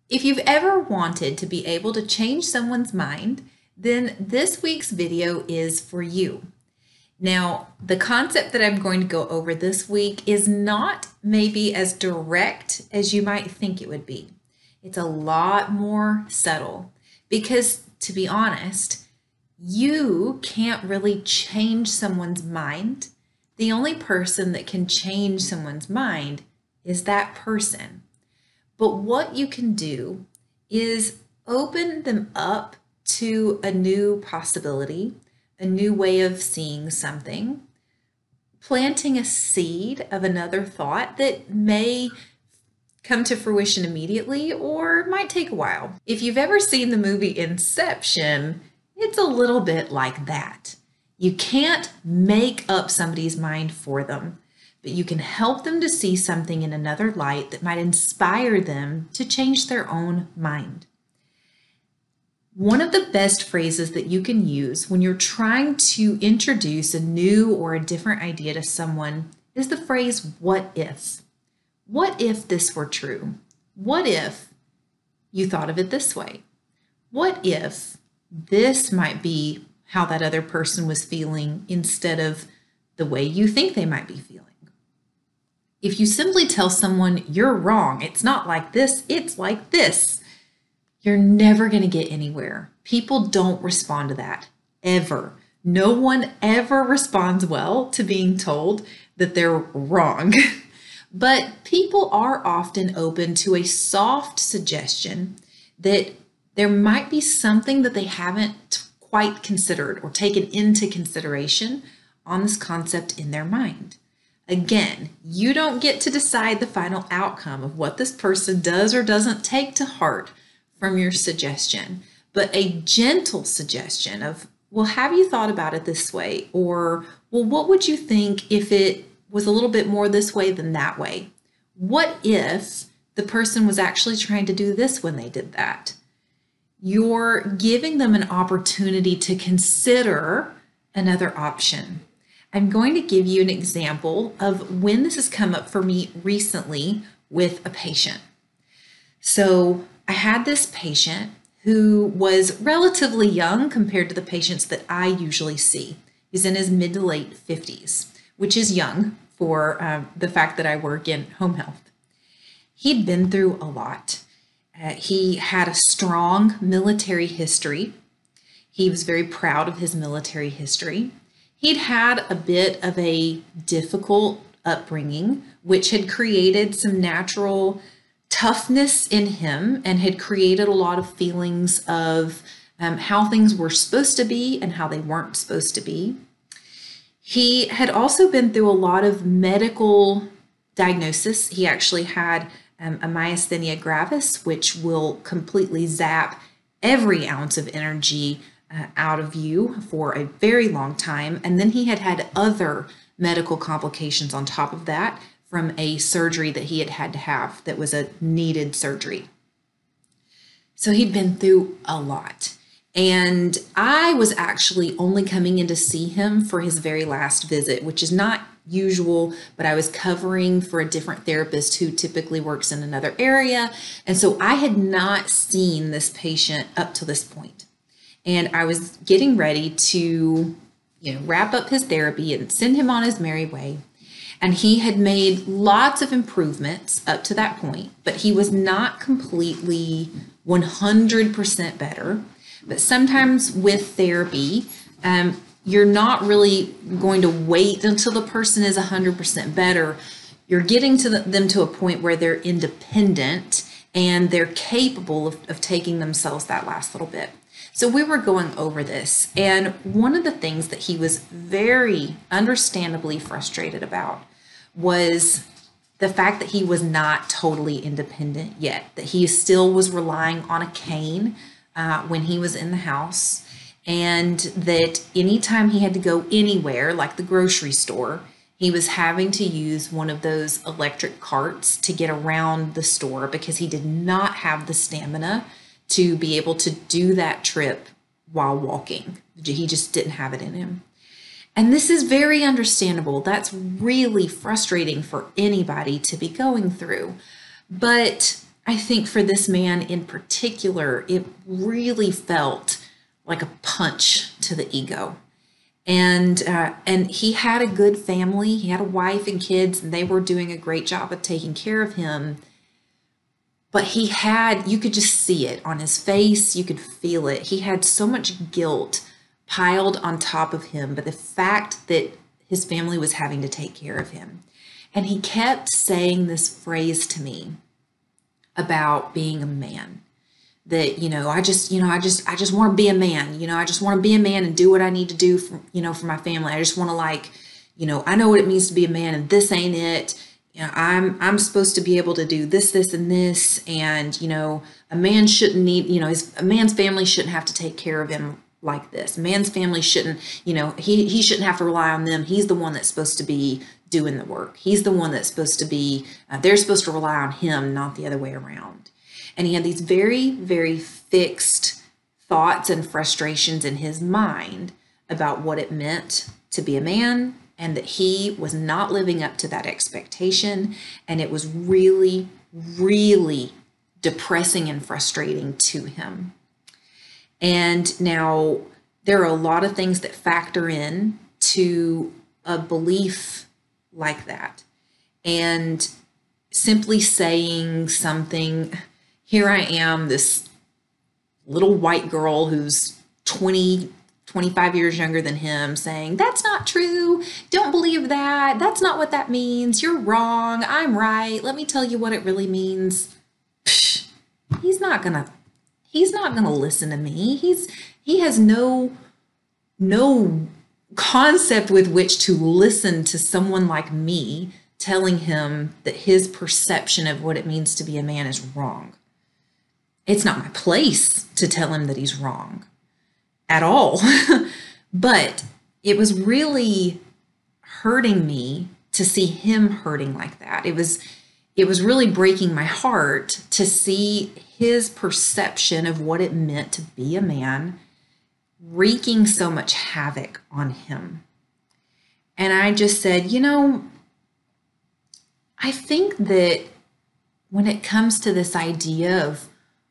If you've ever wanted to be able to change someone's mind, then this week's video is for you. Now, the concept that I'm going to go over this week is not maybe as direct as you might think it would be. It's a lot more subtle because, to be honest, you can't really change someone's mind. The only person that can change someone's mind is that person. But what you can do is open them up to a new possibility, a new way of seeing something, planting a seed of another thought that may come to fruition immediately or might take a while. If you've ever seen the movie Inception, it's a little bit like that. You can't make up somebody's mind for them, but you can help them to see something in another light that might inspire them to change their own mind. One of the best phrases that you can use when you're trying to introduce a new or a different idea to someone is the phrase, what if? What if this were true? What if you thought of it this way? What if this might be how that other person was feeling instead of the way you think they might be feeling? If you simply tell someone you're wrong, it's not like this, it's like this, you're never going to get anywhere. People don't respond to that, ever. No one ever responds well to being told that they're wrong. But people are often open to a soft suggestion that there might be something that they haven't quite considered or taken into consideration on this concept in their mind. Again, you don't get to decide the final outcome of what this person does or doesn't take to heart from your suggestion, but a gentle suggestion of, well, have you thought about it this way? Or, well, what would you think if it was a little bit more this way than that way? What if the person was actually trying to do this when they did that? You're giving them an opportunity to consider another option. I'm going to give you an example of when this has come up for me recently with a patient. So I had this patient who was relatively young compared to the patients that I usually see. He's in his mid to late 50s, which is young for the fact that I work in home health. He'd been through a lot. He had a strong military history. He was very proud of his military history. He'd had a bit of a difficult upbringing, which had created some natural toughness in him and had created a lot of feelings of how things were supposed to be and how they weren't supposed to be. He had also been through a lot of medical diagnosis. He actually had a myasthenia gravis, which will completely zap every ounce of energy out of you for a very long time. And then he had had other medical complications on top of that from a surgery that he had to have that was a needed surgery. So he'd been through a lot. And I was actually only coming in to see him for his very last visit, which is not usual, but I was covering for a different therapist who typically works in another area. And so I had not seen this patient up to this point. And I was getting ready to, wrap up his therapy and send him on his merry way. And he had made lots of improvements up to that point, but he was not completely 100% better. But sometimes with therapy, you're not really going to wait until the person is 100% better. You're getting to them to a point where they're independent and they're capable of taking themselves that last little bit. So we were going over this, and one of the things that he was very understandably frustrated about was the fact that he was not totally independent yet, that he still was relying on a cane when he was in the house, and that anytime he had to go anywhere, like the grocery store, he was having to use one of those electric carts to get around the store because he did not have the stamina to be able to do that trip while walking. He just didn't have it in him. And this is very understandable. That's really frustrating for anybody to be going through. But I think for this man in particular, it really felt like a punch to the ego. And he had a good family. He had a wife and kids, and they were doing a great job of taking care of him. But you could just see it on his face. You could feel it. He had so much guilt piled on top of him, but the fact that his family was having to take care of him. And he kept saying this phrase to me about being a man. That, I just want to be a man. I just want to be a man and do what I need to do for my family. I just want to I know what it means to be a man, and this ain't it. I'm supposed to be able to do this, this, and this. And, a man shouldn't need, a man's family shouldn't have to take care of him like this. A man's family shouldn't, he shouldn't have to rely on them. He's the one that's supposed to be doing the work. He's the one that's supposed to be, they're supposed to rely on him, not the other way around. And he had these very, very fixed thoughts and frustrations in his mind about what it meant to be a man, and that he was not living up to that expectation. And it was really, really depressing and frustrating to him. And now there are a lot of things that factor in to a belief like that. And simply saying something, here I am, this little white girl who's 25 years younger than him, saying, that's not true. Don't believe that. That's not what that means. You're wrong. I'm right. Let me tell you what it really means. Psh, he's not gonna listen to me. He has no concept with which to listen to someone like me telling him that his perception of what it means to be a man is wrong. It's not my place to tell him that he's wrong at all. But it was really hurting me to see him hurting like that. It was really breaking my heart to see his perception of what it meant to be a man wreaking so much havoc on him. And I just said, I think that when it comes to this idea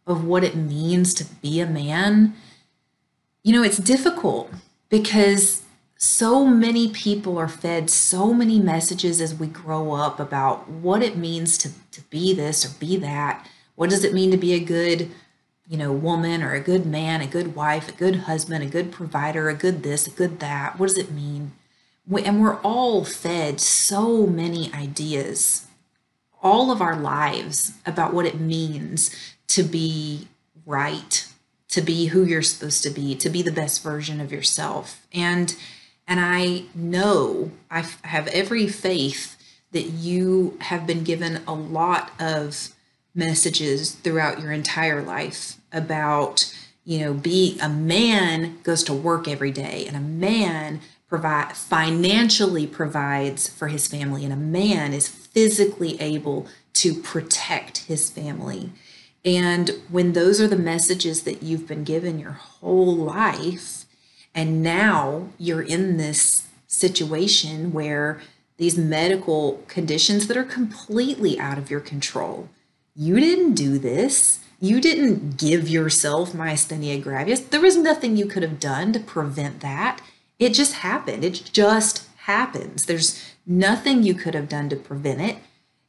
of what it means to be a man, it's difficult because so many people are fed so many messages as we grow up about what it means to be this or be that. What does it mean to be a good, woman, or a good man, a good wife, a good husband, a good provider, a good this, a good that? What does it mean? And we're all fed so many ideas all of our lives about what it means to be right, to be who you're supposed to be the best version of yourself. And I know I have every faith that you have been given a lot of messages throughout your entire life about, being a man goes to work every day, and a man financially provides for his family, and a man is physically able to protect his family. And when those are the messages that you've been given your whole life, and now you're in this situation where these medical conditions that are completely out of your control, you didn't do this. You didn't give yourself myasthenia gravis. There was nothing you could have done to prevent that. It just happened. It just happens. There's nothing you could have done to prevent it.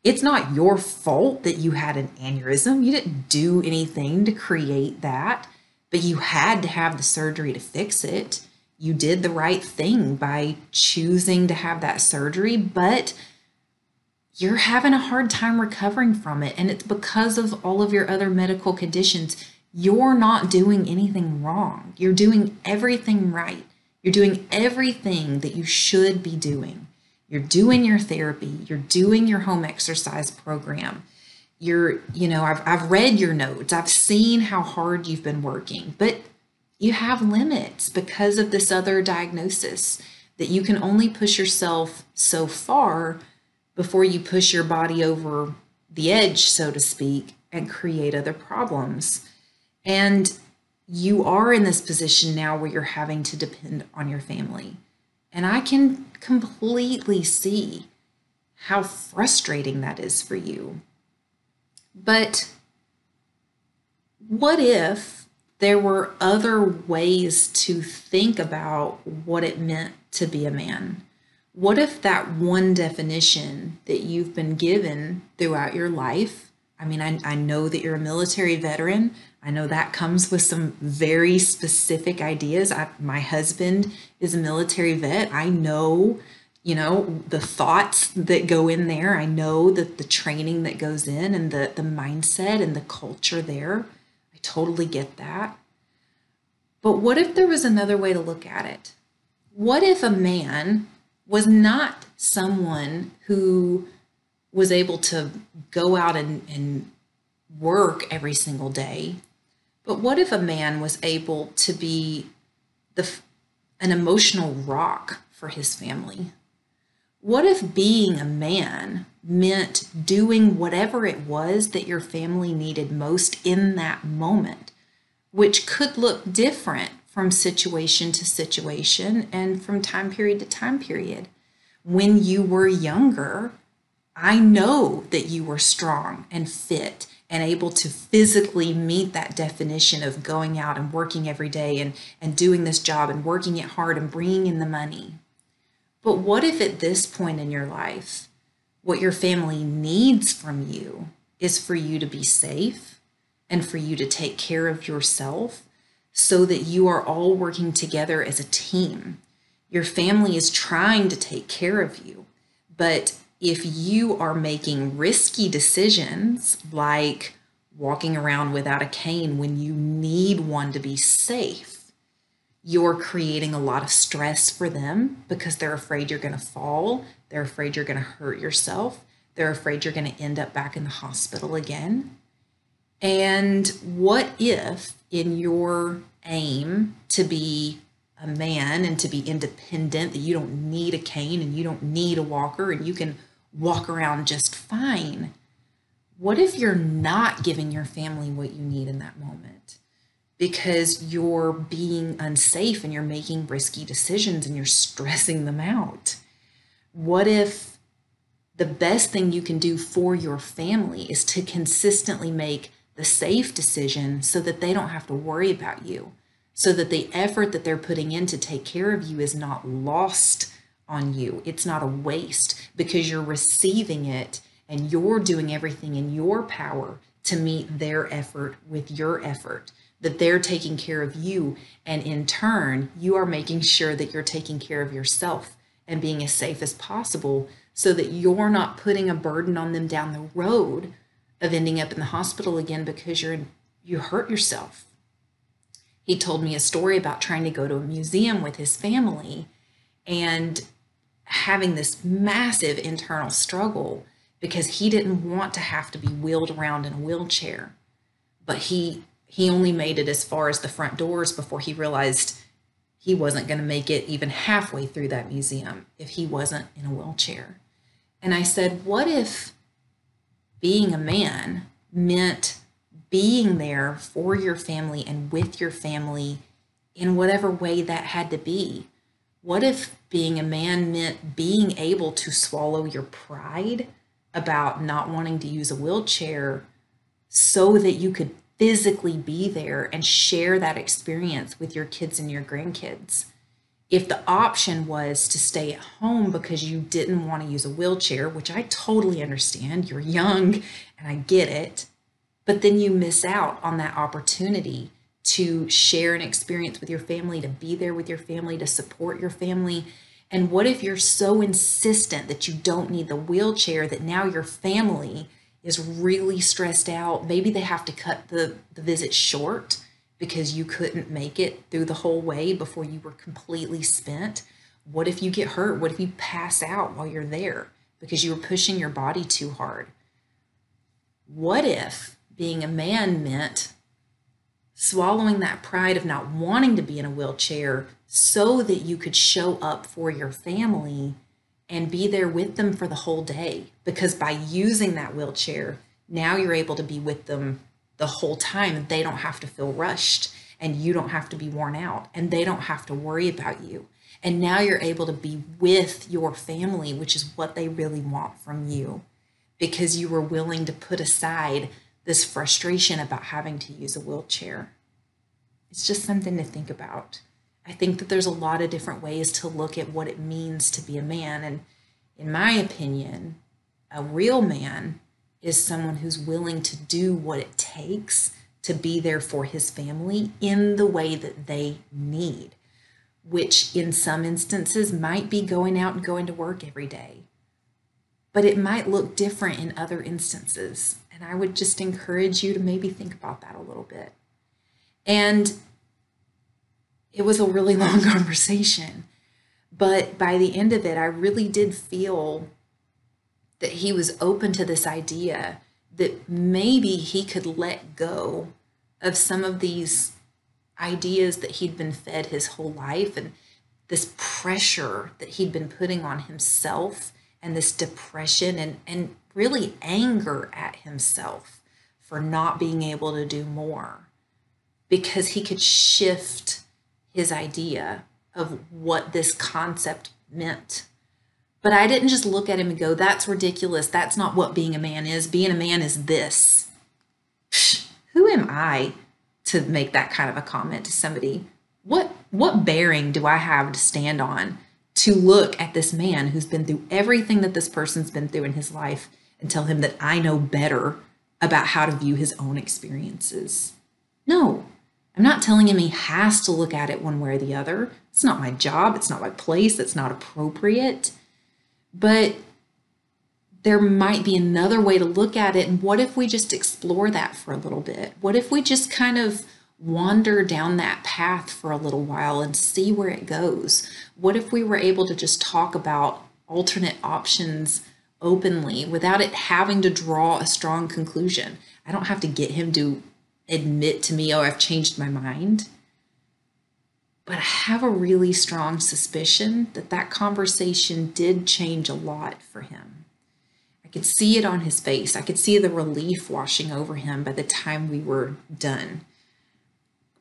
It's not your fault that you had an aneurysm. You didn't do anything to create that, but you had to have the surgery to fix it. You did the right thing by choosing to have that surgery, but you're having a hard time recovering from it. And it's because of all of your other medical conditions. You're not doing anything wrong. You're doing everything right. You're doing everything that you should be doing. You're doing your therapy. You're doing your home exercise program. I've read your notes. I've seen how hard you've been working, but you have limits because of this other diagnosis, that you can only push yourself so far before you push your body over the edge, so to speak, and create other problems. And you are in this position now where you're having to depend on your family. And I can completely see how frustrating that is for you. But What if there were other ways to think about what it meant to be a man? What if that one definition that you've been given throughout your life? I mean, I know that you're a military veteran. I know that comes with some very specific ideas. My husband is a military vet. I know, the thoughts that go in there. I know that the training that goes in and the mindset and the culture there. I totally get that. But what if there was another way to look at it? What if a man was not someone who was able to go out and work every single day? But what if a man was able to be an emotional rock for his family? What if being a man meant doing whatever it was that your family needed most in that moment, which could look different from situation to situation and from time period to time period? When you were younger, I know that you were strong and fit and able to physically meet that definition of going out and working every day and doing this job and working it hard and bringing in the money. But what if at this point in your life, what your family needs from you is for you to be safe and for you to take care of yourself so that you are all working together as a team? Your family is trying to take care of you, but if you are making risky decisions like walking around without a cane when you need one to be safe, you're creating a lot of stress for them because they're afraid you're going to fall. They're afraid you're going to hurt yourself. They're afraid you're going to end up back in the hospital again. And what if in your aim to be a man and to be independent, that you don't need a cane and you don't need a walker and you can walk around just fine? What if you're not giving your family what you need in that moment because you're being unsafe and you're making risky decisions and you're stressing them out? What if the best thing you can do for your family is to consistently make the safe decision so that they don't have to worry about you, so that the effort that they're putting in to take care of you is not lost on you? It's not a waste because you're receiving it and you're doing everything in your power to meet their effort with your effort, that they're taking care of you. And in turn, you are making sure that you're taking care of yourself and being as safe as possible so that you're not putting a burden on them down the road of ending up in the hospital again because you hurt yourself. He told me a story about trying to go to a museum with his family and having this massive internal struggle because he didn't want to have to be wheeled around in a wheelchair. But he only made it as far as the front doors before he realized he wasn't going to make it even halfway through that museum if he wasn't in a wheelchair. And I said, what if being a man meant being there for your family and with your family in whatever way that had to be? What if being a man meant being able to swallow your pride about not wanting to use a wheelchair so that you could physically be there and share that experience with your kids and your grandkids? If the option was to stay at home because you didn't want to use a wheelchair, which I totally understand, you're young and I get it, but then you miss out on that opportunity to share an experience with your family, to be there with your family, to support your family. And what if you're so insistent that you don't need the wheelchair that now your family is really stressed out? Maybe they have to cut the visit short because you couldn't make it through the whole way before you were completely spent. What if you get hurt? What if you pass out while you're there because you were pushing your body too hard? What if being a man meant swallowing that pride of not wanting to be in a wheelchair so that you could show up for your family and be there with them for the whole day? Because by using that wheelchair, now you're able to be with them the whole time. They don't have to feel rushed and you don't have to be worn out and they don't have to worry about you. And now you're able to be with your family, which is what they really want from you, because you were willing to put aside this frustration about having to use a wheelchair. It's just something to think about. I think that there's a lot of different ways to look at what it means to be a man. And in my opinion, a real man is someone who's willing to do what it takes to be there for his family in the way that they need, which in some instances might be going out and going to work every day. But it might look different in other instances. And I would just encourage you to maybe think about that a little bit. And it was a really long conversation, but by the end of it, I really did feel that he was open to this idea that maybe he could let go of some of these ideas that he'd been fed his whole life, and this pressure that he'd been putting on himself, and this depression and really anger at himself for not being able to do more, because he could shift his idea of what this concept meant. But I didn't just look at him and go, that's ridiculous. That's not what being a man is. Being a man is this. Psh, who am I to make that kind of a comment to somebody? What bearing do I have to stand on to look at this man who's been through everything that this person's been through in his life and tell him that I know better about how to view his own experiences? No. I'm not telling him he has to look at it one way or the other. It's not my job. It's not my place. It's not appropriate. But there might be another way to look at it. And what if we just explore that for a little bit? What if we just kind of wander down that path for a little while and see where it goes? What if we were able to just talk about alternate options openly without it having to draw a strong conclusion? I don't have to get him to admit to me, oh, I've changed my mind. But I have a really strong suspicion that that conversation did change a lot for him. I could see it on his face. I could see the relief washing over him by the time we were done.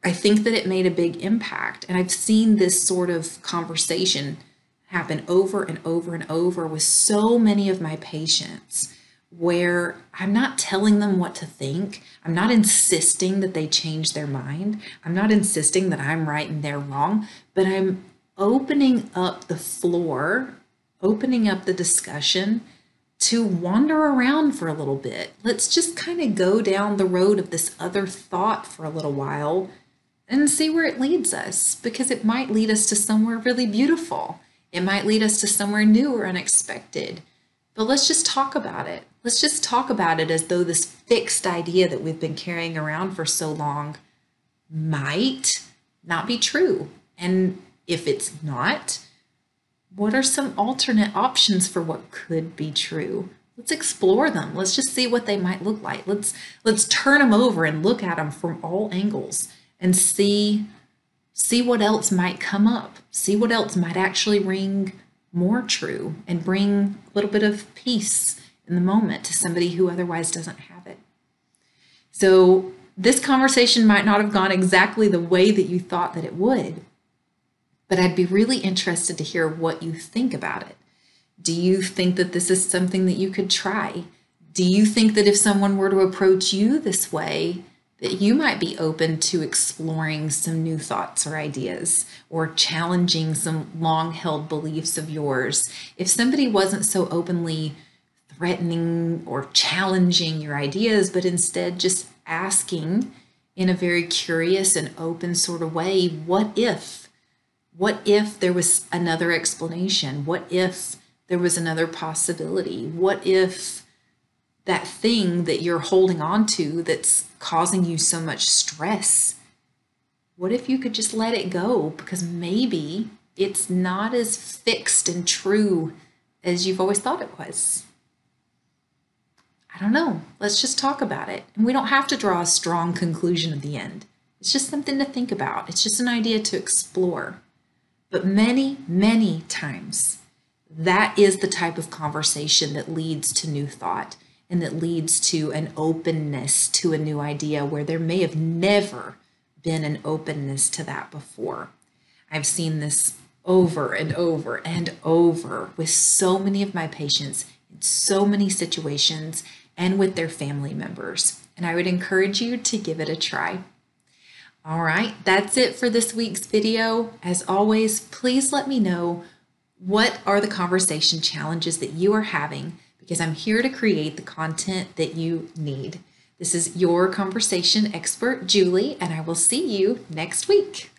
I think that it made a big impact. And I've seen this sort of conversation happen over and over and over with so many of my patients, where I'm not telling them what to think. I'm not insisting that they change their mind. I'm not insisting that I'm right and they're wrong, but I'm opening up the floor, opening up the discussion to wander around for a little bit. Let's just kind of go down the road of this other thought for a little while and see where it leads us, because it might lead us to somewhere really beautiful. It might lead us to somewhere new or unexpected. But let's just talk about it. Let's just talk about it as though this fixed idea that we've been carrying around for so long might not be true. And if it's not, what are some alternate options for what could be true? Let's explore them. Let's just see what they might look like. Let's turn them over and look at them from all angles and see what else might come up. See what else might actually ring more true and bring a little bit of peace in the moment to somebody who otherwise doesn't have it. So this conversation might not have gone exactly the way that you thought that it would, but I'd be really interested to hear what you think about it. Do you think that this is something that you could try? Do you think that if someone were to approach you this way, that you might be open to exploring some new thoughts or ideas, or challenging some long-held beliefs of yours? If somebody wasn't so openly threatening or challenging your ideas, but instead just asking in a very curious and open sort of way, what if? What if there was another explanation? What if there was another possibility? What if that thing that you're holding on to that's causing you so much stress, what if you could just let it go? Because maybe it's not as fixed and true as you've always thought it was. I don't know. Let's just talk about it. And we don't have to draw a strong conclusion at the end. It's just something to think about. It's just an idea to explore. But many, many times, that is the type of conversation that leads to new thought, and that leads to an openness to a new idea where there may have never been an openness to that before. I've seen this over and over and over with so many of my patients in so many situations and with their family members. and I would encourage you to give it a try. All right, that's it for this week's video. As always, please let me know what are the conversation challenges that you are having, because I'm here to create the content that you need. This is your conversation expert, Julie, and I will see you next week.